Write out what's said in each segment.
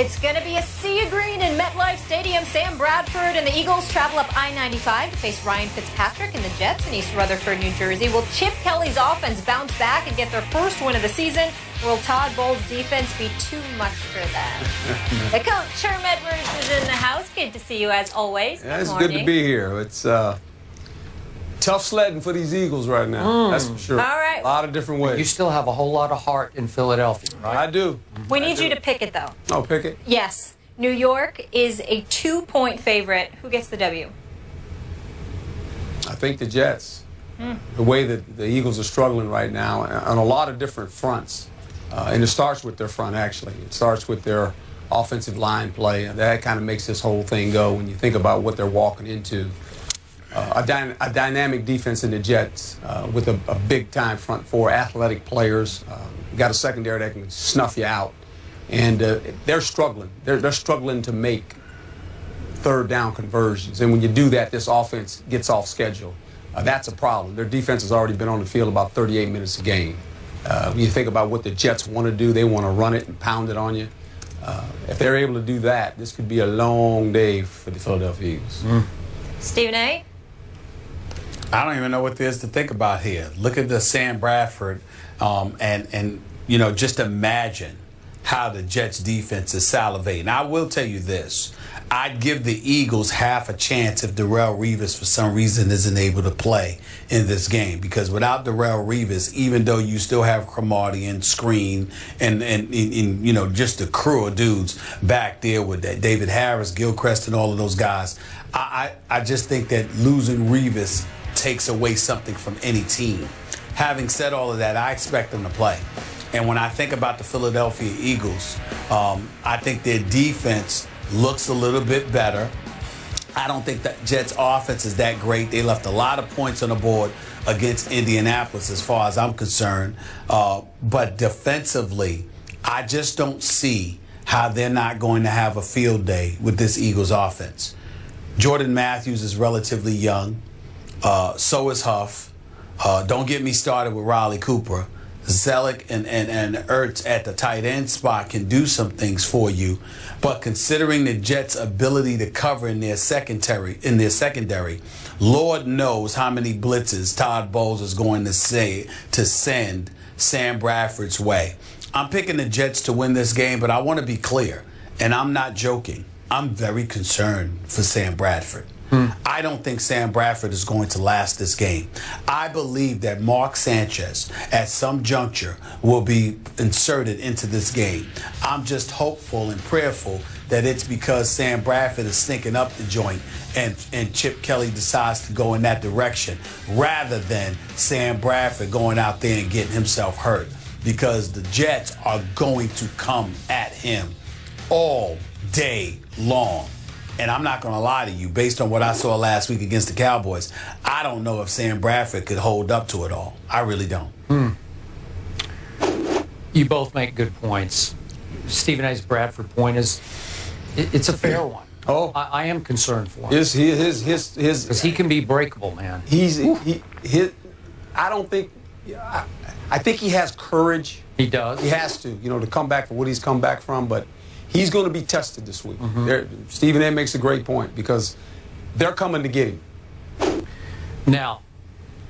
It's going to be a sea of green in MetLife Stadium. Sam Bradford and the Eagles travel up I-95 to face Ryan Fitzpatrick and the Jets in East Rutherford, New Jersey. Will Chip Kelly's offense bounce back and get their first win of the season? Will Todd Bowles' defense be too much for them? The coach, Herm Edwards, is in the house. Good to see you as always. Yeah, it's good to be here. It's tough sledding for these Eagles right now. That's for sure. All right. A lot of different ways. You still have a whole lot of heart in Philadelphia, right? I do. We need you to pick it, though. Oh, pick it? Yes. New York is a 2-point favorite. Who gets the W? I think the Jets. The way that the Eagles are struggling right now on a lot of different fronts. And it starts with their front, actually. It starts with their offensive line play. That kind of makes this whole thing go when you think about what they're walking into. A dynamic defense in the Jets with a big-time front four, athletic players. Got a secondary that can snuff you out. And they're struggling. They're struggling to make third-down conversions. And when you do that, this offense gets off schedule. That's a problem. Their defense has already been on the field about 38 minutes a game. When you think about what the Jets want to do, they want to run it and pound it on you. If they're able to do that, this could be a long day for the Philadelphia Eagles. Stephen A.? I don't even know what there is to think about here. Look at the Sam Bradford, and you know, just imagine how the Jets defense is salivating. I will tell you this. I'd give the Eagles half a chance if Darrelle Revis for some reason isn't able to play in this game, because without Darrelle Revis, even though you still have Cromartie and Screen and you know, just the crew of dudes back there with that David Harris, Gilchrist, and all of those guys, I just think that losing Revis takes away something from any team. Having said all of that, I expect them to play. And when I think about the Philadelphia Eagles, I think their defense looks a little bit better. I don't think that Jets offense is that great. They left a lot of points on the board against Indianapolis as far as I'm concerned. But defensively, I just don't see how they're not going to have a field day with this Eagles offense. Jordan Matthews is relatively young. So is Huff. Don't get me started with Riley Cooper. Zellick and Ertz at the tight end spot can do some things for you, but considering the Jets' ability to cover in their secondary, Lord knows how many blitzes Todd Bowles is going to send Sam Bradford's way. I'm picking the Jets to win this game, but I want to be clear, and I'm not joking. I'm very concerned for Sam Bradford. I don't think Sam Bradford is going to last this game. I believe that Mark Sanchez, at some juncture, will be inserted into this game. I'm just hopeful and prayerful that it's because Sam Bradford is stinking up the joint and Chip Kelly decides to go in that direction, rather than Sam Bradford going out there and getting himself hurt, because the Jets are going to come at him all day long. And I'm not going to lie to you, based on what I saw last week against the Cowboys, I don't know if Sam Bradford could hold up to it all. I really don't. You both make good points. Stephen A's Bradford point is, it's a fair one. Oh, I am concerned for him. his Because he can be breakable, man. I don't think. I think he has courage. He does. He has to, you know, to come back from what he's come back from, but he's going to be tested this week. Stephen A. makes a great point, because they're coming to get him. Now,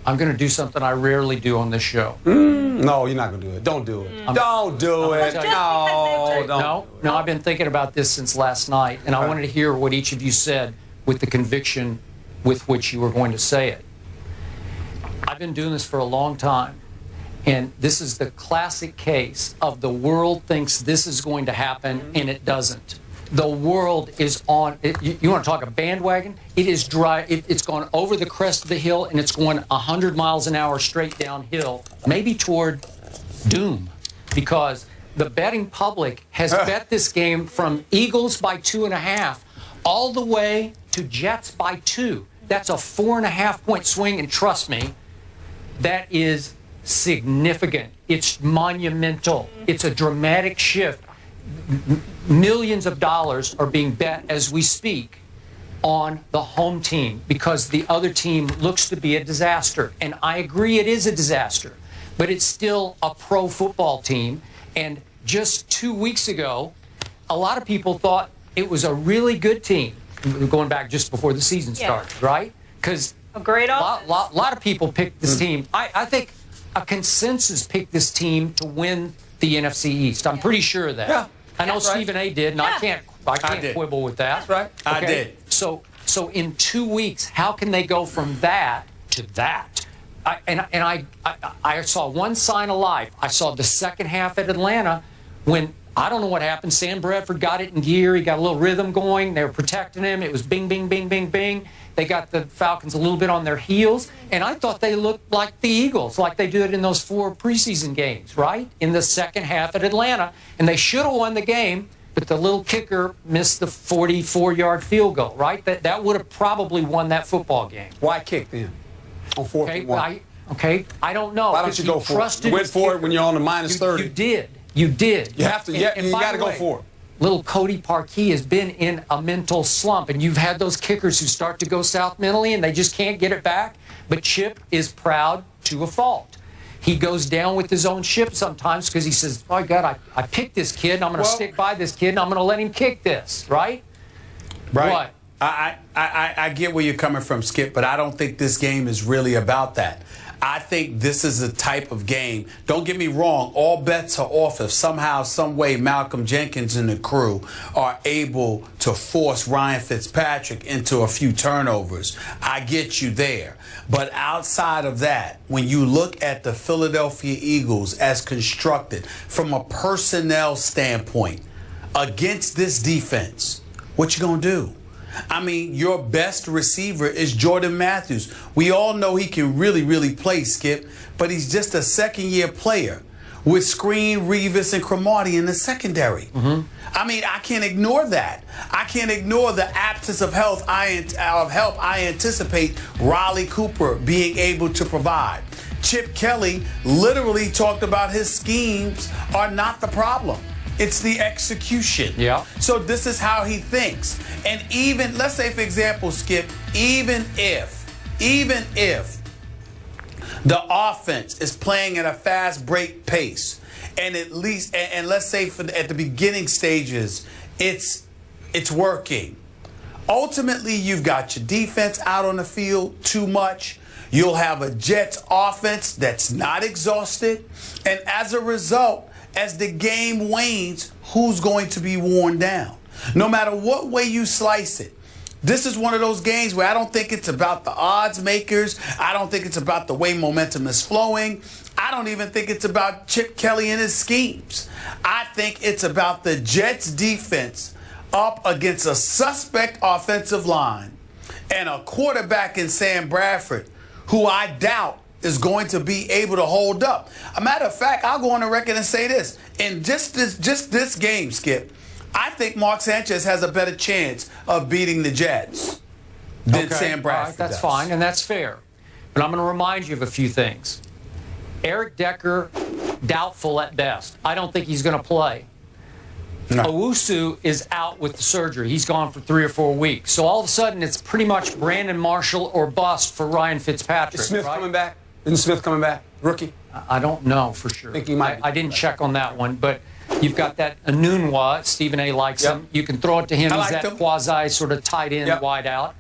I'm going to do something I rarely do on this show. No, you're not going to do it. Don't do it. Don't do it. No, I've been thinking about this since last night, and I wanted to hear what each of you said with the conviction with which you were going to say it. I've been doing this for a long time, and this is the classic case of the world thinks this is going to happen, and it doesn't. The world is on, you want to talk a bandwagon? It is dry. It's gone over the crest of the hill, and it's going 100 miles an hour straight downhill, maybe toward doom, because the betting public has bet this game from Eagles by 2.5 all the way to Jets by 2. That's a 4.5-point swing, and trust me, that is significant. It's monumental. It's a dramatic shift. Millions of dollars are being bet as we speak on the home team, because the other team looks to be a disaster. And I agree it is a disaster, but it's still a pro football team. And just 2 weeks ago, a lot of people thought it was a really good team going back just before the season started, right? Because a great offense. lot of people picked this team. I think a consensus picked this team to win the NFC East. I'm pretty sure of that. Yeah. I know Stephen A. did, and I can't quibble with that. That's right. Okay? I did. So in 2 weeks, how can they go from that to that? I saw one sign of life. I saw the second half at Atlanta when, I don't know what happened. Sam Bradford got it in gear. He got a little rhythm going. They were protecting him. It was bing, bing, bing, bing, bing. They got the Falcons a little bit on their heels. And I thought they looked like the Eagles, like they did in those 4 preseason games, right? In the second half at Atlanta. And they should have won the game, but the little kicker missed the 44-yard field goal, right? That would have probably won that football game. Why kick then on 4th and 1? I don't know. Why don't you go for it? You went for it when you're on the minus 30. You did. You did. You have to. You got to go for it. Little Cody Parkey has been in a mental slump, and you've had those kickers who start to go south mentally, and they just can't get it back. But Chip is proud to a fault. He goes down with his own ship sometimes because he says, "Oh God, I picked this kid, and I'm going to stick by this kid, and I'm going to let him kick this." Right? Right. What? I get where you're coming from, Skip, but I don't think this game is really about that. I think this is a type of game. Don't get me wrong, all bets are off if somehow, some way Malcolm Jenkins and the crew are able to force Ryan Fitzpatrick into a few turnovers. I get you there. But outside of that, when you look at the Philadelphia Eagles as constructed from a personnel standpoint against this defense, what you gonna do? I mean, your best receiver is Jordan Matthews. We all know he can really, really play, Skip, but he's just a second-year player with Screen, Revis, and Cromartie in the secondary. I mean, I can't ignore that. I can't ignore the absence of help I anticipate Riley Cooper being able to provide. Chip Kelly literally talked about his schemes are not the problem. It's the execution. Yeah. So this is how he thinks. And even, let's say, for example, Skip, even if the offense is playing at a fast break pace, and at least, and let's say at the beginning stages, it's working. Ultimately, you've got your defense out on the field too much. You'll have a Jets offense that's not exhausted. And as a result, as the game wanes, who's going to be worn down? No matter what way you slice it, this is one of those games where I don't think it's about the odds makers. I don't think it's about the way momentum is flowing. I don't even think it's about Chip Kelly and his schemes. I think it's about the Jets defense up against a suspect offensive line and a quarterback in Sam Bradford, who I doubt is going to be able to hold up. A matter of fact, I'll go on the record and say this. In just this game, Skip, I think Mark Sanchez has a better chance of beating the Jets than Sam Bradford right, that's does. fine, and that's fair. But I'm going to remind you of a few things. Eric Decker, doubtful at best. I don't think he's going to play. No. Owusu is out with the surgery. He's gone for 3 or 4 weeks. So all of a sudden, it's pretty much Brandon Marshall or bust for Ryan Fitzpatrick. Is Smith coming back? Isn't Smith coming back? Rookie? I don't know for sure. I think he might. I didn't check on that one, but you've got that Anunwa. Stephen A. likes him. You can throw it to him. He's that quasi sort of tight end wide out.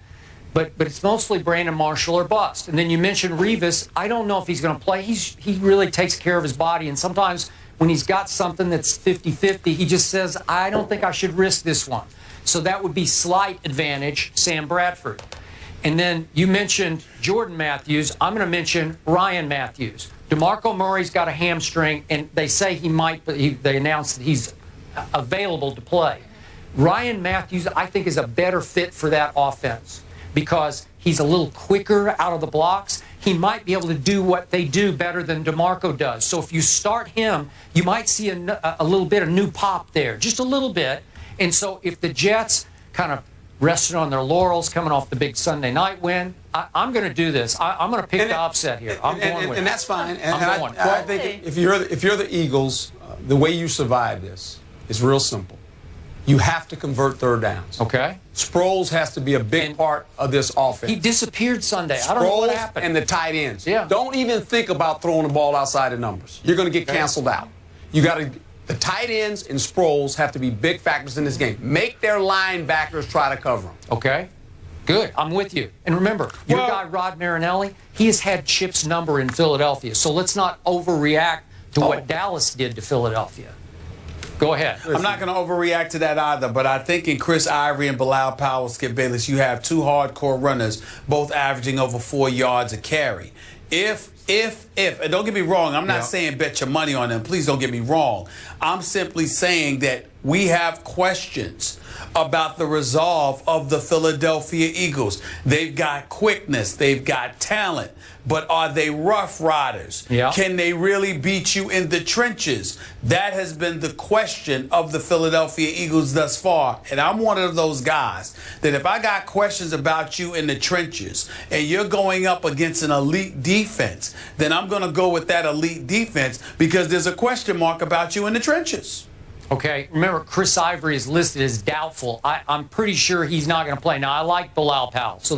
But it's mostly Brandon Marshall or bust. And then you mentioned Revis. I don't know if he's going to play. He really takes care of his body. And sometimes when he's got something that's 50-50, he just says, I don't think I should risk this one. So that would be slight advantage Sam Bradford. And then you mentioned Jordan Matthews. I'm going to mention Ryan Matthews. DeMarco Murray's got a hamstring, and they say he might, but they announced that he's available to play. Ryan Matthews, I think, is a better fit for that offense because he's a little quicker out of the blocks. He might be able to do what they do better than DeMarco does. So if you start him, you might see a little bit of new pop there, just a little bit. And so if the Jets kind of rested on their laurels coming off the big Sunday night win, I'm going to do this. I'm going to pick the upset here. I'm going with it. And that's fine. And I think if you're the Eagles, the way you survive this is real simple. You have to convert third downs. Okay. Sproles has to be a big part of this offense. He disappeared Sunday. I don't know what happened. And the tight ends. Yeah. Don't even think about throwing the ball outside the numbers. You're going to get canceled out. You got to. The tight ends and Sproles have to be big factors in this game. Make their linebackers try to cover them. Okay. Good. I'm with you. And remember, your guy, Rod Marinelli, he has had Chip's number in Philadelphia. So let's not overreact to what Dallas did to Philadelphia. Go ahead. I'm not going to overreact to that either, but I think in Chris Ivory and Bilal Powell, Skip Bayless, you have two hardcore runners, both averaging over 4 yards a carry. If, and don't get me wrong, I'm not saying bet your money on them. Please don't get me wrong. I'm simply saying that we have questions about the resolve of the Philadelphia Eagles. They've got quickness, they've got talent, but are they rough riders? Yeah. Can they really beat you in the trenches? That has been the question of the Philadelphia Eagles thus far. And I'm one of those guys that if I got questions about you in the trenches and you're going up against an elite defense, then I'm going to go with that elite defense because there's a question mark about you in the trenches. Okay, remember, Chris Ivory is listed as doubtful. I'm pretty sure he's not going to play. Now, I like Bilal Powell, so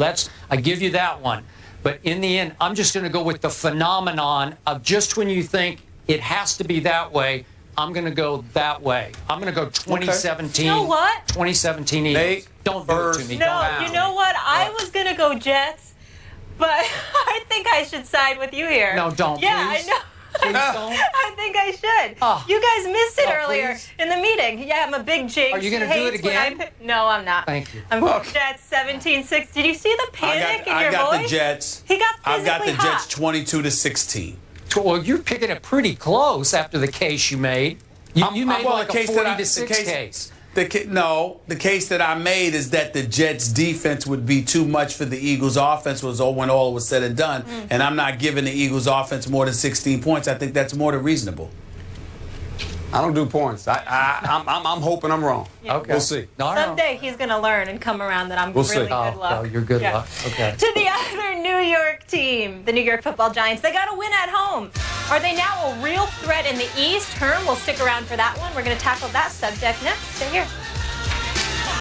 I give you that one. But in the end, I'm just going to go with the phenomenon of just when you think it has to be that way, I'm going to go that way. I'm going to go 2017. You know what? 2017 Eagles. Don't do it to me. No, you know what? I was going to go Jets, but I think I should side with you here. No, don't, Yeah, please. I know. I think I should. Oh. You guys missed it earlier please. in the meeting. Yeah, I'm a big Jinx. Are you going to do it again? No, I'm not. Thank you. I'm Jets 17-6. Did you see the panic in your voice? I got the Jets. He got physically I've got the hot. Jets 22-16. Well, you're picking it pretty close after the case you made. You made like a 40-6 case. The case that I made is that the Jets' defense would be too much for the Eagles' offense when all was said and done. And I'm not giving the Eagles' offense more than 16 points. I think that's more than reasonable. I don't do points. I'm hoping I'm wrong. Yeah. Okay. We'll see. Someday he's going to learn and come around that I'm We'll really see. good luck. Oh, you're good luck. Okay. To the other New York team, the New York Football Giants, they got a win at home. Are they now a real threat in the East? Herm will stick around for that one. We're going to tackle that subject next. Stay here.